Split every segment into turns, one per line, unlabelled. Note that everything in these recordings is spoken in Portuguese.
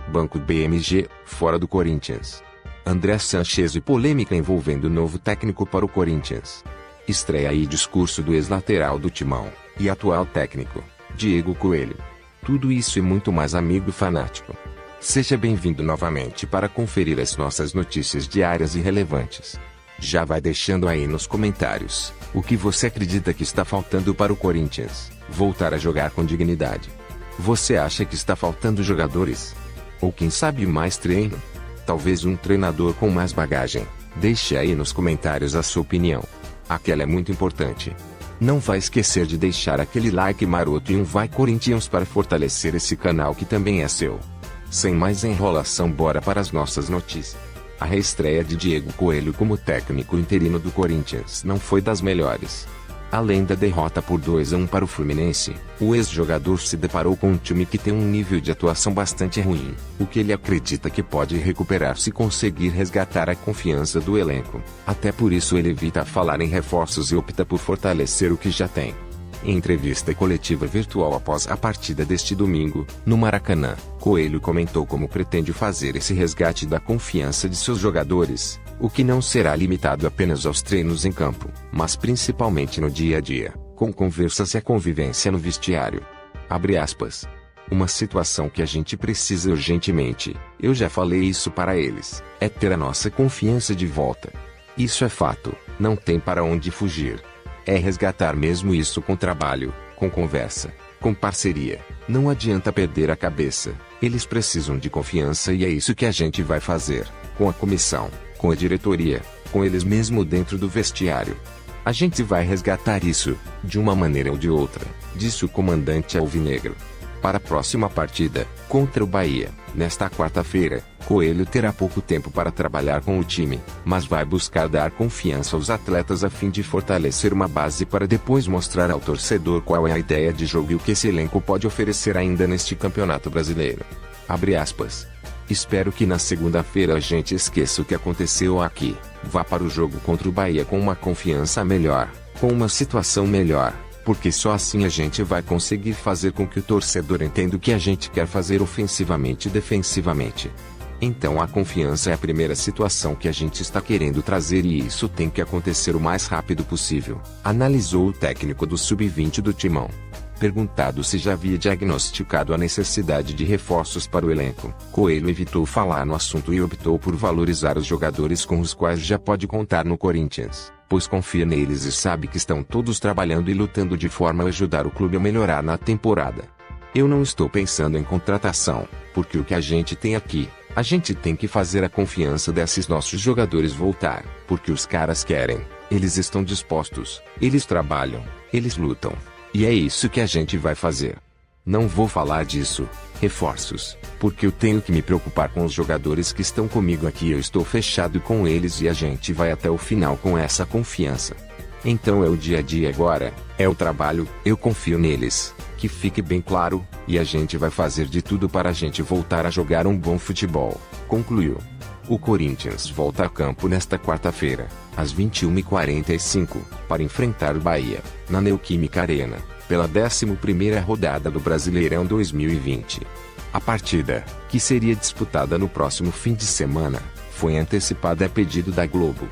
Banco BMG, fora do Corinthians. André Sanches e polêmica envolvendo o novo técnico para o Corinthians. Estreia e discurso do ex-lateral do Timão, e atual técnico, Diego Coelho. Tudo isso e muito mais, amigo fanático. Seja bem-vindo novamente para conferir as nossas notícias diárias e relevantes. Já vai deixando aí nos comentários, o que você acredita que está faltando para o Corinthians voltar a jogar com dignidade. Você acha que está faltando jogadores? Ou quem sabe mais treino? Talvez um treinador com mais bagagem? Deixe aí nos comentários a sua opinião. Aquela é muito importante. Não vai esquecer de deixar aquele like maroto e um vai Corinthians para fortalecer esse canal que também é seu. Sem mais enrolação, bora para as nossas notícias. A reestreia de Diego Coelho como técnico interino do Corinthians não foi das melhores. Além da derrota por 2-1 para o Fluminense, o ex-jogador se deparou com um time que tem um nível de atuação bastante ruim, o que ele acredita que pode recuperar se conseguir resgatar a confiança do elenco. Até por isso ele evita falar em reforços e opta por fortalecer o que já tem. Em entrevista coletiva virtual após a partida deste domingo, no Maracanã, Coelho comentou como pretende fazer esse resgate da confiança de seus jogadores, o que não será limitado apenas aos treinos em campo, mas principalmente no dia a dia, com conversas e a convivência no vestiário. Abre aspas. Uma situação que a gente precisa urgentemente, eu já falei isso para eles, é ter a nossa confiança de volta. Isso é fato, não tem para onde fugir. É resgatar mesmo isso com trabalho, com conversa, com parceria. Não adianta perder a cabeça. Eles precisam de confiança e é isso que a gente vai fazer, com a comissão, com a diretoria, com eles mesmo dentro do vestiário. A gente vai resgatar isso, de uma maneira ou de outra, disse o comandante alvinegro. Para a próxima partida, contra o Bahia, nesta quarta-feira, Coelho terá pouco tempo para trabalhar com o time, mas vai buscar dar confiança aos atletas a fim de fortalecer uma base para depois mostrar ao torcedor qual é a ideia de jogo e o que esse elenco pode oferecer ainda neste Campeonato Brasileiro. Abre aspas. Espero que na segunda-feira a gente esqueça o que aconteceu aqui, vá para o jogo contra o Bahia com uma confiança melhor, com uma situação melhor. Porque só assim a gente vai conseguir fazer com que o torcedor entenda o que a gente quer fazer ofensivamente e defensivamente. Então a confiança é a primeira situação que a gente está querendo trazer e isso tem que acontecer o mais rápido possível, analisou o técnico do Sub-20 do Timão. Perguntado se já havia diagnosticado a necessidade de reforços para o elenco, Coelho evitou falar no assunto e optou por valorizar os jogadores com os quais já pode contar no Corinthians, pois confia neles e sabe que estão todos trabalhando e lutando de forma a ajudar o clube a melhorar na temporada. Eu não estou pensando em contratação, porque o que a gente tem aqui, a gente tem que fazer a confiança desses nossos jogadores voltar, porque os caras querem, eles estão dispostos, eles trabalham, eles lutam. E é isso que a gente vai fazer. Não vou falar disso, reforços, porque eu tenho que me preocupar com os jogadores que estão comigo aqui. Eu estou fechado com eles e a gente vai até o final com essa confiança. Então é o dia a dia agora, é o trabalho, eu confio neles, que fique bem claro, e a gente vai fazer de tudo para a gente voltar a jogar um bom futebol, concluiu. O Corinthians volta a campo nesta quarta-feira, às 21h45, para enfrentar o Bahia, na Neoquímica Arena, pela 11ª rodada do Brasileirão 2020. A partida, que seria disputada no próximo fim de semana, foi antecipada a pedido da Globo.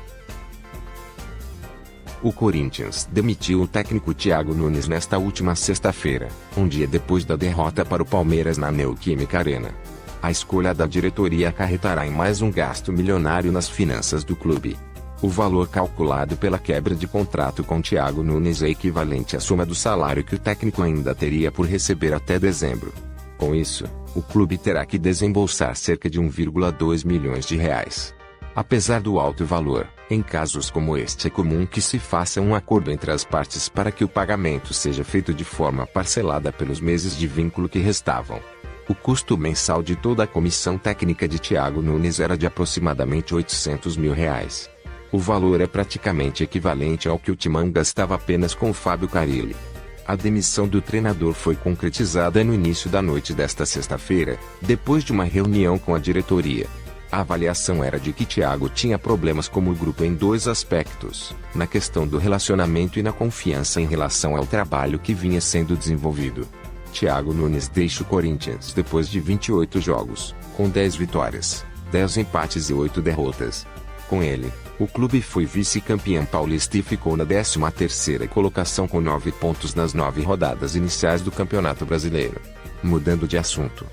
O Corinthians demitiu o técnico Thiago Nunes nesta última sexta-feira, um dia depois da derrota para o Palmeiras na Neoquímica Arena. A escolha da diretoria acarretará em mais um gasto milionário nas finanças do clube. O valor calculado pela quebra de contrato com Thiago Nunes é equivalente à soma do salário que o técnico ainda teria por receber até dezembro. Com isso, o clube terá que desembolsar cerca de 1,2 milhões de reais. Apesar do alto valor, em casos como este é comum que se faça um acordo entre as partes para que o pagamento seja feito de forma parcelada pelos meses de vínculo que restavam. O custo mensal de toda a comissão técnica de Thiago Nunes era de aproximadamente R$800 mil. O valor é praticamente equivalente ao que o Timão gastava apenas com o Fábio Carille. A demissão do treinador foi concretizada no início da noite desta sexta-feira, depois de uma reunião com a diretoria. A avaliação era de que Thiago tinha problemas como o grupo em dois aspectos, na questão do relacionamento e na confiança em relação ao trabalho que vinha sendo desenvolvido. Thiago Nunes deixa o Corinthians depois de 28 jogos, com 10 vitórias, 10 empates e 8 derrotas. Com ele, o clube foi vice-campeão paulista e ficou na 13ª colocação com 9 pontos nas 9 rodadas iniciais do Campeonato Brasileiro. Mudando de assunto.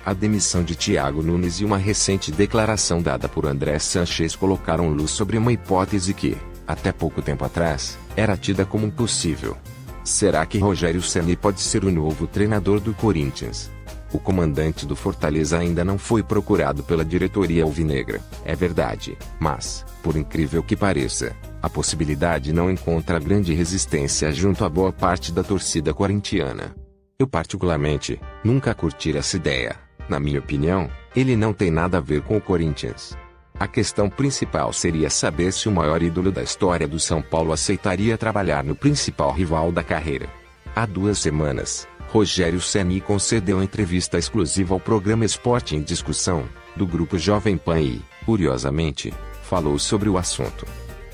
A demissão de Thiago Nunes e uma recente declaração dada por André Sanches colocaram luz sobre uma hipótese que, até pouco tempo atrás, era tida como impossível. Será que Rogério Ceni pode ser o novo treinador do Corinthians? O comandante do Fortaleza ainda não foi procurado pela diretoria alvinegra, é verdade, mas, por incrível que pareça, a possibilidade não encontra grande resistência junto a boa parte da torcida corintiana. Eu particularmente, nunca curti essa ideia. Na minha opinião, ele não tem nada a ver com o Corinthians. A questão principal seria saber se o maior ídolo da história do São Paulo aceitaria trabalhar no principal rival da carreira. Há 2 semanas, Rogério Ceni concedeu entrevista exclusiva ao programa Esporte em Discussão, do grupo Jovem Pan e, curiosamente, falou sobre o assunto.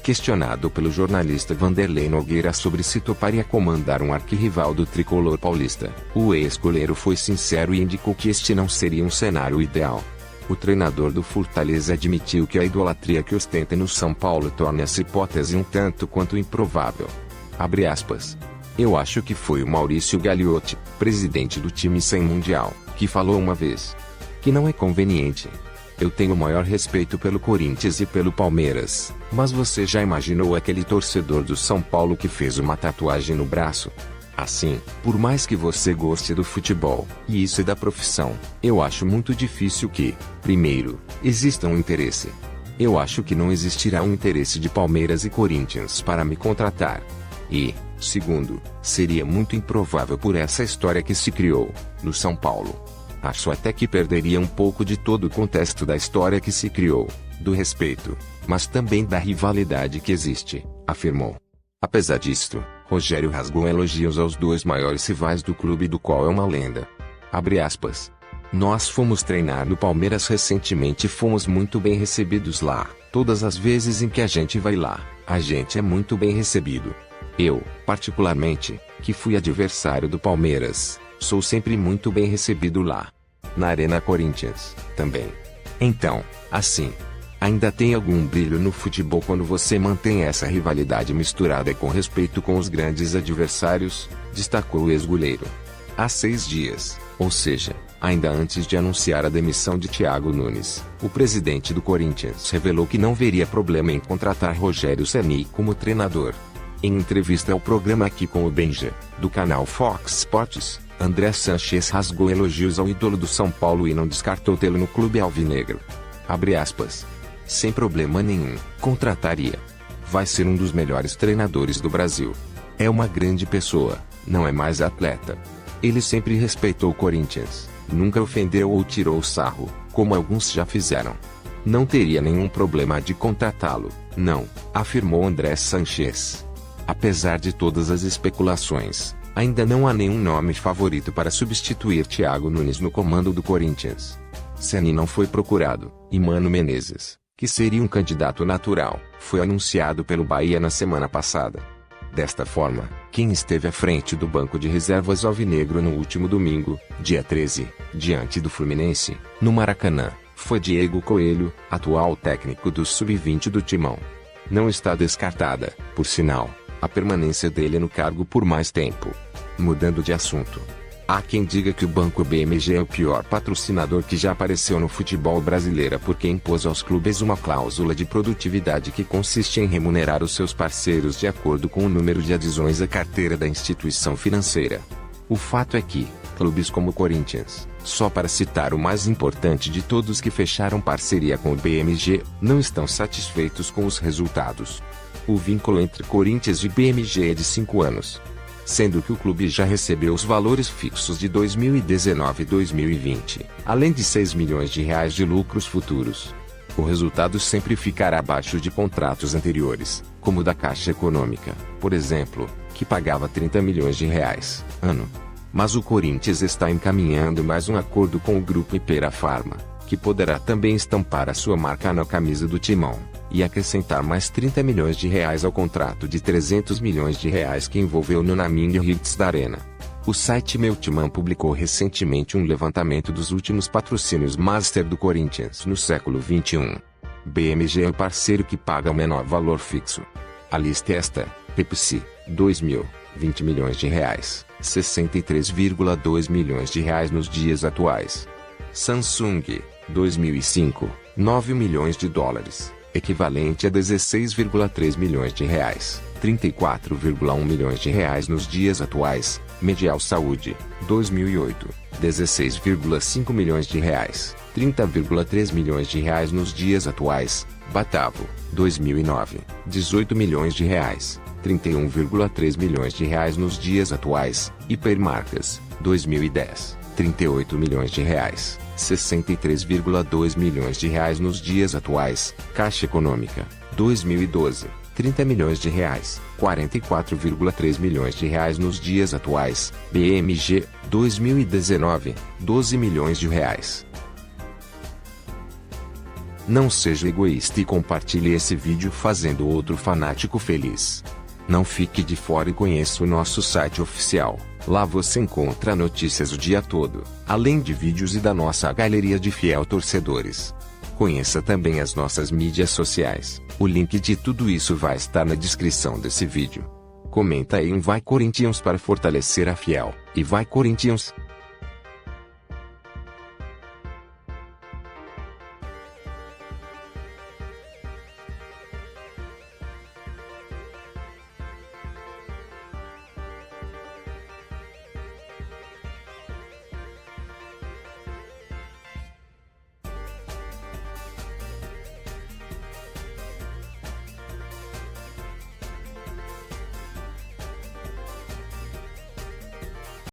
Questionado pelo jornalista Vanderlei Nogueira sobre se toparia comandar um arquirrival do tricolor paulista, o ex-goleiro foi sincero e indicou que este não seria um cenário ideal. O treinador do Fortaleza admitiu que a idolatria que ostenta no São Paulo torna essa hipótese um tanto quanto improvável. Abre aspas. Eu acho que foi o Maurício Gagliotti, presidente do time sem mundial, que falou uma vez que não é conveniente. Eu tenho o maior respeito pelo Corinthians e pelo Palmeiras, mas você já imaginou aquele torcedor do São Paulo que fez uma tatuagem no braço? Assim, por mais que você goste do futebol, e isso é da profissão, eu acho muito difícil que, primeiro, exista um interesse. Eu acho que não existirá um interesse de Palmeiras e Corinthians para me contratar. E, segundo, seria muito improvável por essa história que se criou, no São Paulo. Acho até que perderia um pouco de todo o contexto da história que se criou, do respeito, mas também da rivalidade que existe, afirmou. Apesar disto, Rogério rasgou elogios aos 2 maiores rivais do clube do qual é uma lenda. Abre aspas. Nós fomos treinar no Palmeiras recentemente e fomos muito bem recebidos lá. Todas as vezes em que a gente vai lá, a gente é muito bem recebido. Eu, particularmente, que fui adversário do Palmeiras, sou sempre muito bem recebido lá. Na Arena Corinthians, também. Então, assim, ainda tem algum brilho no futebol quando você mantém essa rivalidade misturada com respeito com os grandes adversários, destacou o ex-goleiro. Há 6 dias, ou seja, ainda antes de anunciar a demissão de Thiago Nunes, o presidente do Corinthians revelou que não veria problema em contratar Rogério Ceni como treinador. Em entrevista ao programa Aqui com o Benja, do canal Fox Sports, André Sanches rasgou elogios ao ídolo do São Paulo e não descartou tê-lo no clube alvinegro. Abre aspas. Sem problema nenhum, contrataria. Vai ser um dos melhores treinadores do Brasil. É uma grande pessoa, não é mais atleta. Ele sempre respeitou o Corinthians, nunca ofendeu ou tirou sarro, como alguns já fizeram. Não teria nenhum problema de contratá-lo, não, afirmou André Sanches. Apesar de todas as especulações, ainda não há nenhum nome favorito para substituir Thiago Nunes no comando do Corinthians. Ceni não foi procurado, e Mano Menezes, que seria um candidato natural, foi anunciado pelo Bahia na semana passada. Desta forma, quem esteve à frente do banco de reservas alvinegro no último domingo, dia 13, diante do Fluminense, no Maracanã, foi Diego Coelho, atual técnico do Sub-20 do Timão. Não está descartada, por sinal, a permanência dele no cargo por mais tempo. Mudando de assunto. Há quem diga que o Banco BMG é o pior patrocinador que já apareceu no futebol brasileiro porque impôs aos clubes uma cláusula de produtividade que consiste em remunerar os seus parceiros de acordo com o número de adesões à carteira da instituição financeira. O fato é que, clubes como o Corinthians, só para citar o mais importante de todos que fecharam parceria com o BMG, não estão satisfeitos com os resultados. O vínculo entre Corinthians e BMG é de 5 anos. Sendo que o clube já recebeu os valores fixos de 2019 e 2020, além de 6 milhões de reais de lucros futuros. O resultado sempre ficará abaixo de contratos anteriores, como o da Caixa Econômica, por exemplo, que pagava 30 milhões de reais, ano. Mas o Corinthians está encaminhando mais um acordo com o grupo Ipera Pharma, que poderá também estampar a sua marca na camisa do Timão, e acrescentar mais 30 milhões de reais ao contrato de 300 milhões de reais que envolveu no naming rights da Arena. O site Meu Timão publicou recentemente um levantamento dos últimos patrocínios Master do Corinthians no século XXI. BMG é o parceiro que paga o menor valor fixo. A lista é esta: Pepsi, 2.000, 20 milhões de reais, 63,2 milhões de reais nos dias atuais. Samsung, 2005, 9 milhões de dólares, equivalente a 16,3 milhões de reais, 34,1 milhões de reais nos dias atuais. Medial Saúde, 2008, 16,5 milhões de reais, 30,3 milhões de reais nos dias atuais. Batavo, 2009, 18 milhões de reais, 31,3 milhões de reais nos dias atuais. Hipermarcas, 2010, 38 milhões de reais, 63,2 milhões de reais nos dias atuais. Caixa Econômica, 2012, 30 milhões de reais, 44,3 milhões de reais nos dias atuais. BMG, 2019, 12 milhões de reais. Não seja egoísta e compartilhe esse vídeo fazendo outro fanático feliz. Não fique de fora e conheça o nosso site oficial. Lá você encontra notícias o dia todo, além de vídeos e da nossa galeria de fiel torcedores. Conheça também as nossas mídias sociais. O link de tudo isso vai estar na descrição desse vídeo. Comenta aí um Vai Corinthians para fortalecer a fiel. E vai Corinthians!